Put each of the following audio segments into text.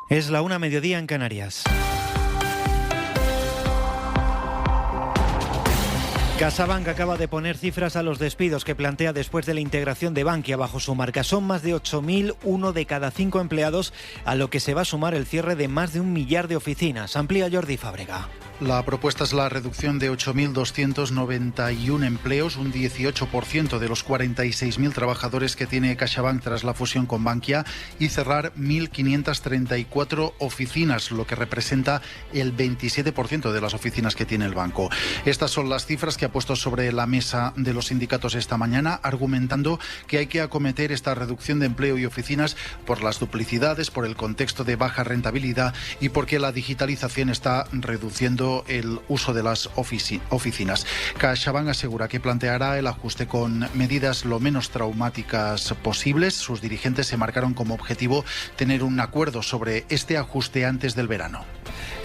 Es la 1:00 en Canarias. CaixaBank acaba de poner cifras a los despidos que plantea después de la integración de Bankia bajo su marca. Son más de 8.000, 1 de cada 5 empleados, a lo que se va a sumar el cierre de más de 1 millar de oficinas. Amplía Jordi Fábrega. La propuesta es la reducción de 8.291 empleos, un 18% de los 46.000 trabajadores que tiene CaixaBank tras la fusión con Bankia, y cerrar 1.534 oficinas, lo que representa el 27% de las oficinas que tiene el banco. Estas son las cifras que ha puesto sobre la mesa de los sindicatos esta mañana, argumentando que hay que acometer esta reducción de empleo y oficinas por las duplicidades, por el contexto de baja rentabilidad y porque la digitalización está reduciendo el uso de las oficinas. CaixaBank asegura que planteará el ajuste con medidas lo menos traumáticas posibles. Sus dirigentes se marcaron como objetivo tener un acuerdo sobre este ajuste antes del verano.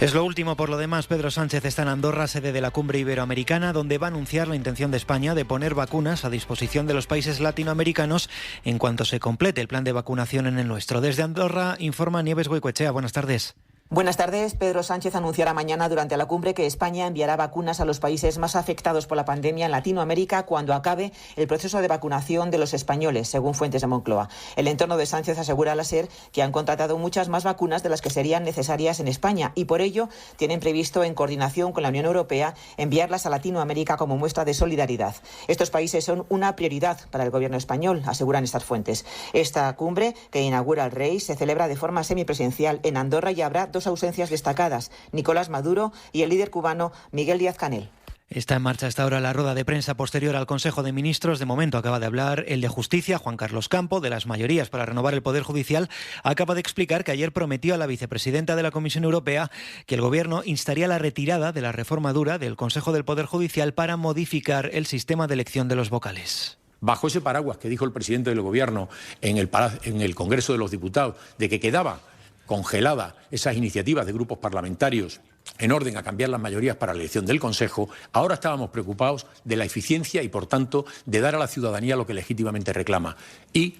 Es lo último. Por lo demás, Pedro Sánchez está en Andorra, sede de la Cumbre Iberoamericana, donde va a anunciar la intención de España de poner vacunas a disposición de los países latinoamericanos en cuanto se complete el plan de vacunación en el nuestro. Desde Andorra informa Nieves Goicoechea. Buenas tardes. Buenas tardes. Pedro Sánchez anunciará mañana durante la cumbre que España enviará vacunas a los países más afectados por la pandemia en Latinoamérica cuando acabe el proceso de vacunación de los españoles, según fuentes de Moncloa. El entorno de Sánchez asegura a la SER que han contratado muchas más vacunas de las que serían necesarias en España y por ello tienen previsto, en coordinación con la Unión Europea, enviarlas a Latinoamérica como muestra de solidaridad. Estos países son una prioridad para el gobierno español, aseguran estas fuentes. Esta cumbre, que inaugura el Rey, se celebra de forma semipresencial en Andorra y habrá dos ausencias destacadas: Nicolás Maduro y el líder cubano Miguel Díaz-Canel. Está en marcha hasta ahora la rueda de prensa posterior al Consejo de Ministros. De momento acaba de hablar el de Justicia, Juan Carlos Campo, de las mayorías para renovar el Poder Judicial. Acaba de explicar que ayer prometió a la vicepresidenta de la Comisión Europea que el Gobierno instaría la retirada de la reforma dura del Consejo del Poder Judicial para modificar el sistema de elección de los vocales. Bajo ese paraguas que dijo el presidente del Gobierno en el Congreso de los Diputados, de que quedaba congelada esas iniciativas de grupos parlamentarios en orden a cambiar las mayorías para la elección del Consejo, ahora estábamos preocupados de la eficiencia y, por tanto, de dar a la ciudadanía lo que legítimamente reclama. E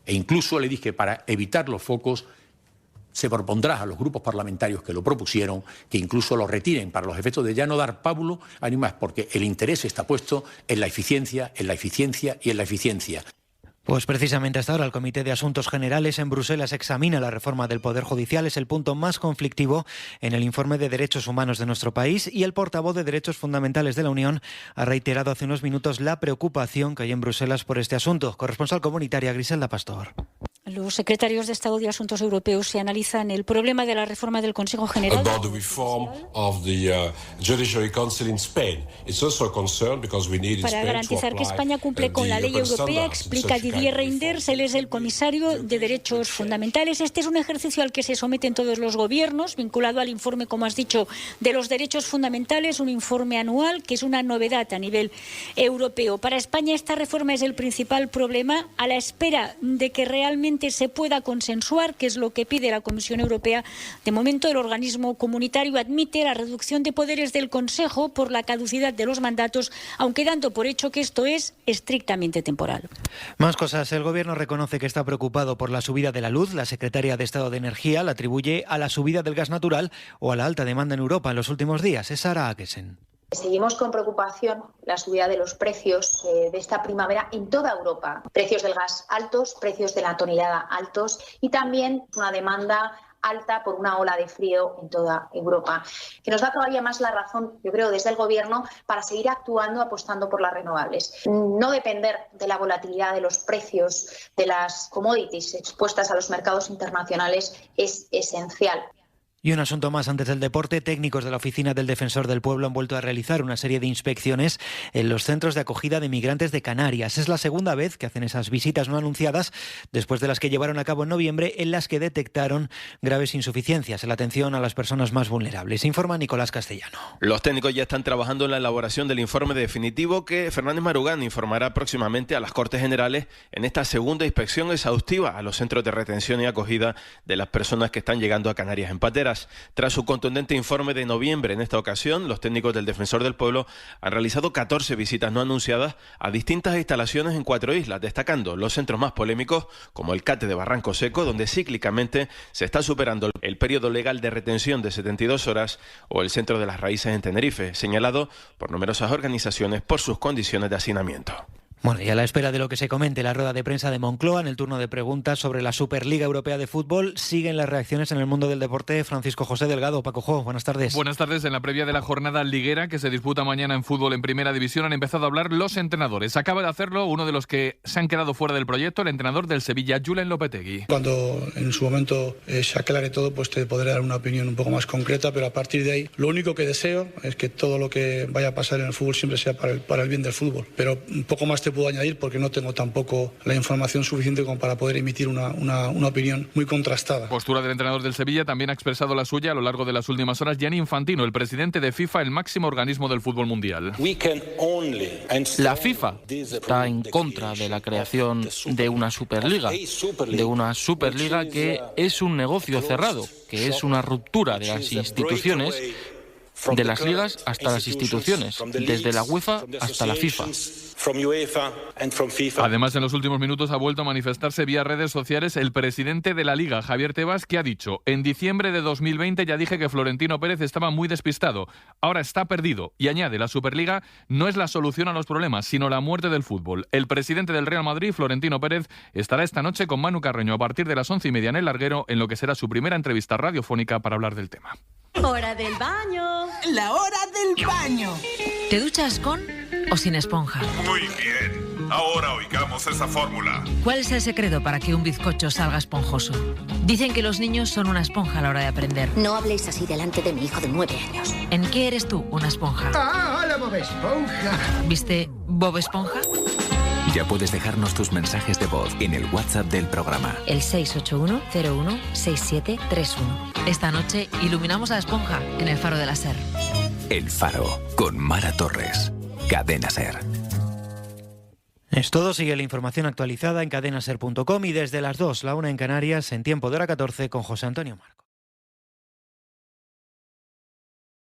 incluso le dije que para evitar los focos se propondrá a los grupos parlamentarios que lo propusieron que incluso lo retiren para los efectos de ya no dar pábulo a ni más, porque el interés está puesto en la eficiencia, en la eficiencia y en la eficiencia. Pues precisamente hasta ahora el Comité de Asuntos Generales en Bruselas examina la reforma del Poder Judicial. Es el punto más conflictivo en el informe de derechos humanos de nuestro país y el portavoz de Derechos Fundamentales de la Unión ha reiterado hace unos minutos la preocupación que hay en Bruselas por este asunto. Corresponsal comunitaria Griselda Pastor. Los secretarios de Estado de Asuntos Europeos se analizan el problema de la reforma del Consejo General. Para garantizar que España cumple con la ley europea, explica Didier Reynders, él es el comisario de Derechos Fundamentales. Este es un ejercicio al que se someten todos los gobiernos, vinculado al informe, como has dicho, de los derechos fundamentales, un informe anual que es una novedad a nivel europeo. Para España esta reforma es el principal problema, a la espera de que realmente se pueda consensuar, que es lo que pide la Comisión Europea. De momento, el organismo comunitario admite la reducción de poderes del Consejo por la caducidad de los mandatos, aunque dando por hecho que esto es estrictamente temporal. Más cosas. El Gobierno reconoce que está preocupado por la subida de la luz. La secretaria de Estado de Energía la atribuye a la subida del gas natural o a la alta demanda en Europa en los últimos días. Es Sara Akesen. Seguimos con preocupación la subida de los precios de esta primavera en toda Europa. Precios del gas altos, precios de la tonelada altos y también una demanda alta por una ola de frío en toda Europa, que nos da todavía más la razón, yo creo, desde el Gobierno para seguir actuando, apostando por las renovables. No depender de la volatilidad de los precios de las commodities expuestas a los mercados internacionales es esencial. Y un asunto más antes del deporte. Técnicos de la Oficina del Defensor del Pueblo han vuelto a realizar una serie de inspecciones en los centros de acogida de migrantes de Canarias. Es la segunda vez que hacen esas visitas no anunciadas, después de las que llevaron a cabo en noviembre, en las que detectaron graves insuficiencias en la atención a las personas más vulnerables. Informa Nicolás Castellano. Los técnicos ya están trabajando en la elaboración del informe definitivo que Fernández Marugán informará próximamente a las Cortes Generales en esta segunda inspección exhaustiva a los centros de retención y acogida de las personas que están llegando a Canarias en pateras. gas. Tras su contundente informe de noviembre, en esta ocasión, los técnicos del Defensor del Pueblo han realizado 14 visitas no anunciadas a distintas instalaciones en 4 islas, destacando los centros más polémicos, como el CATE de Barranco Seco, donde cíclicamente se está superando el periodo legal de retención de 72 horas, o el Centro de las Raíces en Tenerife, señalado por numerosas organizaciones por sus condiciones de hacinamiento. Bueno, y a la espera de lo que se comente en la rueda de prensa de Moncloa, en el turno de preguntas sobre la Superliga Europea de Fútbol, siguen las reacciones en el mundo del deporte. Francisco José Delgado, Paco Jo, buenas tardes. Buenas tardes. En la previa de la jornada liguera que se disputa mañana en fútbol en Primera División han empezado a hablar los entrenadores. Acaba de hacerlo uno de los que se han quedado fuera del proyecto, el entrenador del Sevilla, Julen Lopetegui. Cuando en su momento se aclare todo, pues te podré dar una opinión un poco más concreta, pero a partir de ahí, lo único que deseo es que todo lo que vaya a pasar en el fútbol siempre sea para el bien del fútbol. Pero un poco más te puedo añadir porque no tengo tampoco la información suficiente como para poder emitir una opinión muy contrastada. Postura del entrenador del Sevilla. También ha expresado la suya a lo largo de las últimas horas Gianni Infantino, el presidente de FIFA, el máximo organismo del fútbol mundial. La FIFA está en contra de la creación de una Superliga que es un negocio cerrado, que es una ruptura de las instituciones, de las ligas hasta las instituciones, desde la UEFA hasta la FIFA. Además, en los últimos minutos ha vuelto a manifestarse vía redes sociales el presidente de la Liga, Javier Tebas, que ha dicho: en diciembre de 2020 ya dije que Florentino Pérez estaba muy despistado, ahora está perdido. Y añade, la Superliga no es la solución a los problemas, sino la muerte del fútbol. El presidente del Real Madrid, Florentino Pérez, estará esta noche con Manu Carreño a partir de las 11:30 en El Larguero, en lo que será su primera entrevista radiofónica para hablar del tema. ¡Hora del baño! ¡La hora del baño! ¿Te duchas con o sin esponja? Muy bien. Ahora oigamos esa fórmula. ¿Cuál es el secreto para que un bizcocho salga esponjoso? Dicen que los niños son una esponja a la hora de aprender. No habléis así delante de mi hijo de 9 años. ¿En qué eres tú una esponja? ¡Ah, hola, Bob Esponja! ¿Viste Bob Esponja? Ya puedes dejarnos tus mensajes de voz en el WhatsApp del programa. El 681-016731. Esta noche iluminamos a la esponja en el Faro de la SER. El Faro, con Mara Torres. Cadena SER. Es todo. Sigue la información actualizada en cadenaser.com y desde las 2, la 1 en Canarias, en tiempo de hora 14, con José Antonio Marco.